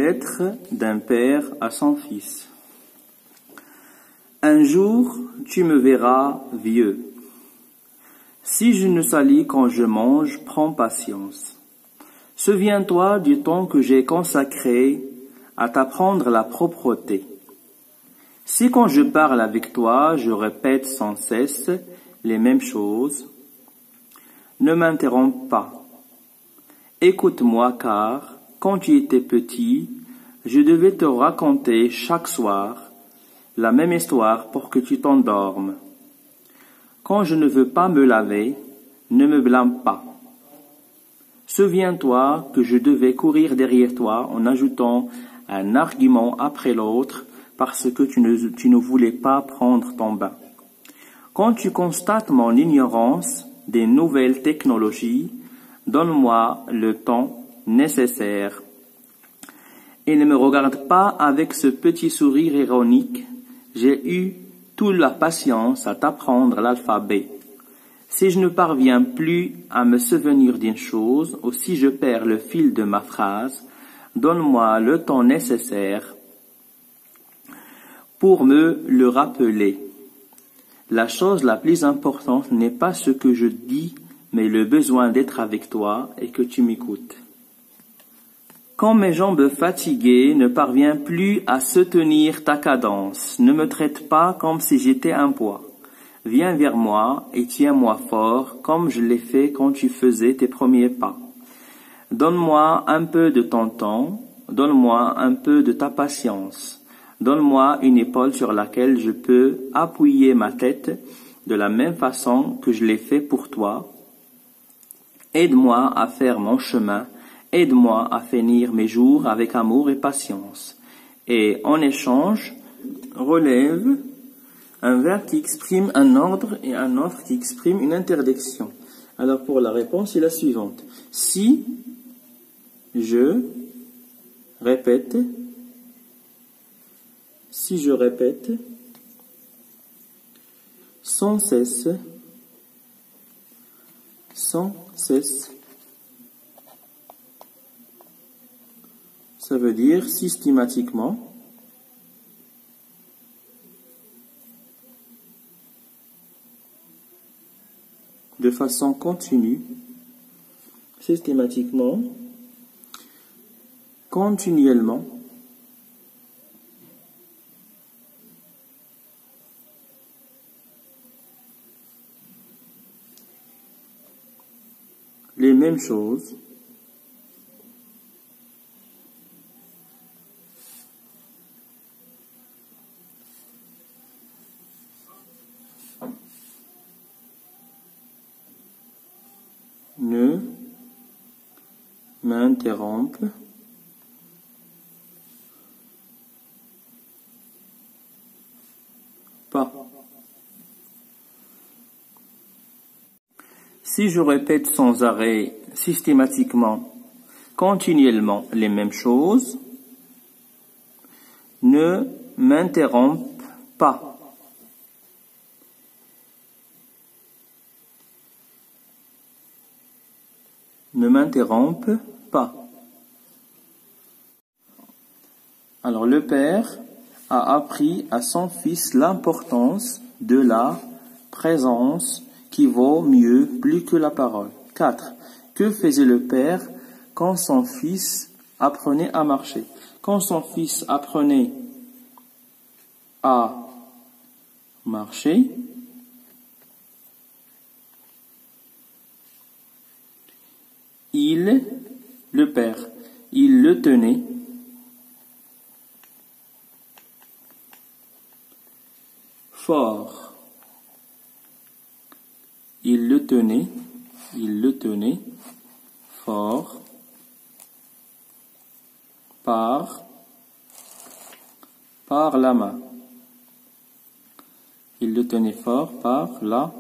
lettre d'un père à son fils. Un jour, tu me verras vieux. Si je ne salis quand je mange, prends patience. Souviens-toi du temps que j'ai consacré à t'apprendre la propreté. Si quand je parle avec toi, je répète sans cesse les mêmes choses, ne m'interromps pas. Écoute-moi car, quand tu étais petit, je devais te raconter chaque soir la même histoire pour que tu t'endormes. Quand je ne veux pas me laver, ne me blâme pas. Souviens-toi que je devais courir derrière toi en ajoutant un argument après l'autre parce que tu ne voulais pas prendre ton bain. Quand tu constates mon ignorance des nouvelles technologies, donne-moi le temps nécessaire. Et ne me regarde pas avec ce petit sourire ironique. J'ai eu toute la patience à t'apprendre l'alphabet. Si je ne parviens plus à me souvenir d'une chose, ou si je perds le fil de ma phrase, donne-moi le temps nécessaire pour me le rappeler. La chose la plus importante n'est pas ce que je dis, mais le besoin d'être avec toi et que tu m'écoutes. Quand mes jambes fatiguées ne parviennent plus à soutenir ta cadence, ne me traite pas comme si j'étais un poids. Viens vers moi et tiens-moi fort comme je l'ai fait quand tu faisais tes premiers pas. Donne-moi un peu de ton temps, donne-moi un peu de ta patience. Donne-moi une épaule sur laquelle je peux appuyer ma tête de la même façon que je l'ai fait pour toi. Aide-moi à faire mon chemin. Aide-moi à finir mes jours avec amour et patience. Et en échange, relève un verbe qui exprime un ordre et un autre qui exprime une interdiction. Alors pour la réponse, c'est la suivante. Si je répète sans cesse, ça veut dire systématiquement, de façon continue, systématiquement, continuellement, les mêmes choses, ne m'interrompe pas. Si je répète sans arrêt, systématiquement, continuellement les mêmes choses, ne m'interrompe pas. Ne m'interrompe pas. Alors le père a appris à son fils l'importance de la présence qui vaut mieux plus que la parole. 4. Que faisait le père quand son fils apprenait à marcher? Quand son fils apprenait à marcher, le père, il le tenait fort. Il le tenait fort par la main. Il le tenait fort par la